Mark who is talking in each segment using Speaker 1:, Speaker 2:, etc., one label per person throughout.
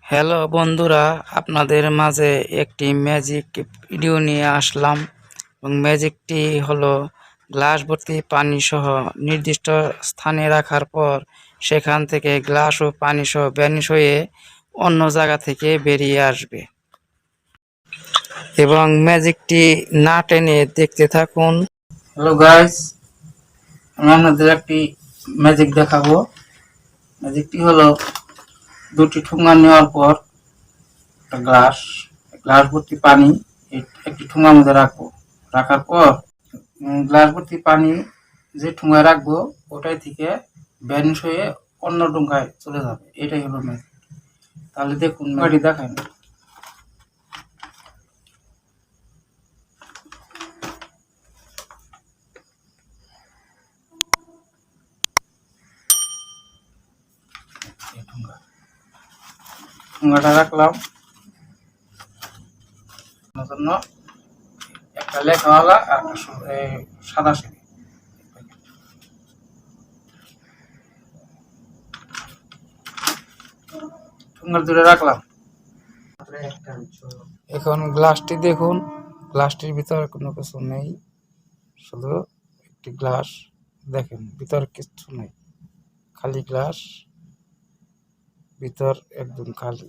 Speaker 1: Hello বন্ধুরা, আপনাদের মাঝে একটি ম্যাজিক ভিডিও নিয়ে আসলাম এবং ম্যাজিকটি হলো গ্লাস ভর্তি পানি সহ নির্দিষ্ট স্থানে রাখার পর সেখান থেকে গ্লাস ও পানি সহ ভ্যানিশ হয়ে অন্য জায়গা থেকে বেরিয়ে আসবে এবং ম্যাজিকটি না টেনে দেখতে থাকুন।
Speaker 2: হ্যালো গাইস, আমি আপনাদের একটি ম্যাজিক দেখাবো। ম্যাজিকটি হলো দুটি ঠোঙা নেওয়ার পর একটা গ্লাস ভর্তি পানি একটি ঠোঙার মধ্যে রাখবো। রাখার পর গ্লাস ভর্তি পানি যে ঠোঙায় রাখবো ওটাই থেকে ভ্যানিশ হয়ে অন্য ঠোঙায় চলে যাবে। এটাই হলো ম্যাজিক। তাহলে দেখুন, ম্যাজিক দেখায় না। ঠোঙাটা রাখলাম জন্য একটা লেখাওয়ালা আর একটা সাদা সিঁড়ি। ঠোঙার দূরে রাখলাম।
Speaker 1: এখন গ্লাসটি দেখুন, গ্লাসটির ভিতরে কোনো কিছু নেই, শুধু একটি গ্লাস। দেখেন ভিতরে কিছু নেই, খালি গ্লাস, ভিতর একদম খালি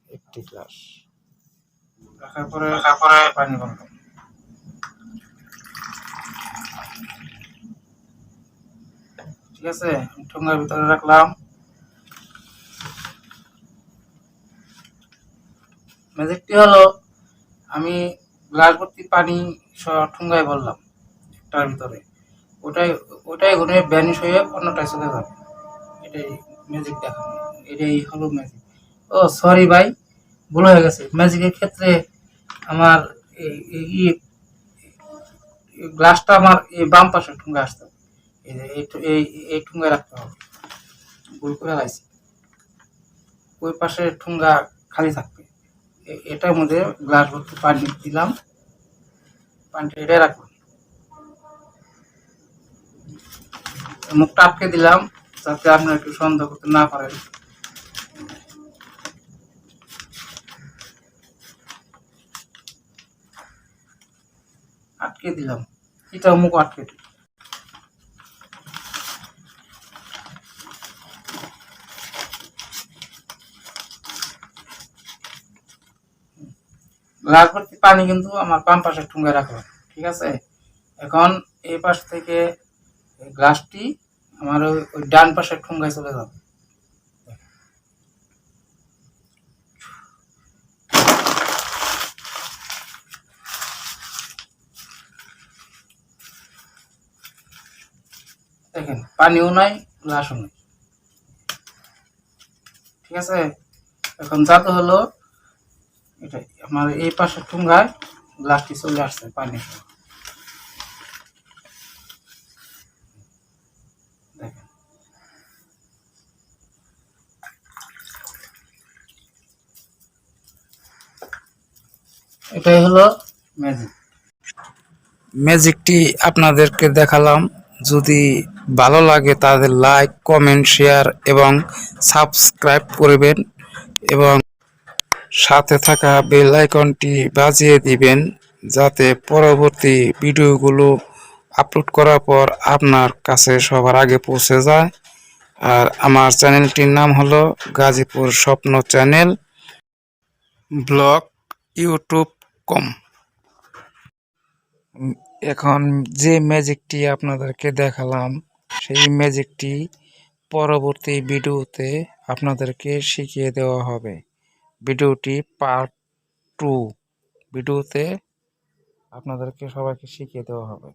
Speaker 1: একটি গ্লাস।
Speaker 2: রাখার পরে পানি বন্ধ। ঠিক আছে, ঠোঙার ভিতরে রাখলাম। ম্যাজিকটি হলো, আমি গ্লাস ভর্তি পানি ঠোঙায় বললাম একটার ভিতরে, ওটাই ঘুরে ভ্যানিশ হয়ে অন্যটায় চলে যাবে। এটাই ম্যাজিক দেখানো, এটাই হলো ম্যাজিক। ও সরি ভাই, ভুল হয়ে গেছে। ম্যাজিকের ক্ষেত্রে আমার এই গ্লাসটা আমার এই বাম পাশে ঠোঙায় আসতে হবে, এই ঠোঙায় রাখতে হবে। ভুল করে লাইছি, ওই পাশে ঠোঙা খালি থাকবে। এটার মধ্যে গ্লাস ভর্তি পানি দিলাম, পানিটা এটাই রাখলাম, মুখটা আটকে দিলাম যাতে আপনারা একটু সন্দেহ করতে না পারেন। আটকে দিলাম, এটাও মুখ আটকে দিলাম। গ্লাস ভর্তি পানি কিন্তু আমার বাম পাশে ঠোঙায় রাখলাম। ঠিক আছে, এখন এই পাশ থেকে গ্লাসটি আমার ওই ডান পাশের ঠোঙায় চলে যাবে। দেখেন, পানিও নাই, গ্লাসও নাই। ঠিক আছে, এখন জাদু হলো এটাই, আমার এই পাশের ঠোঙায় গ্লাসটি চলে আসছে পানি। দেখেন, এটাই হলো ম্যাজিক।
Speaker 1: ম্যাজিকটি আপনাদেরকে দেখালাম। যদি ভালো লাগে তাদের লাইক, কমেন্ট, শেয়ার এবং সাবস্ক্রাইব করবেন এবং সাথে থাকা বেল আইকনটি বাজিয়ে দিবেন, যাতে পরবর্তী ভিডিওগুলো আপলোড করার পর আপনার কাছে সবার আগে পৌঁছে যায়। আর আমার চ্যানেলটির নাম হলো গাজীপুর স্বপ্ন চ্যানেল ব্লগ ইউটিউব.com। এখন যে ম্যাজিকটি আপনাদেরকে দেখালাম সেই ম্যাজিকটি পরবর্তী ভিডিওতে আপনাদেরকে শিখিয়ে দেওয়া হবে। ভিডিওটি পার্ট 2 ভিডিওতে আপনাদেরকে সবাইকে শিখিয়ে দেওয়া হবে।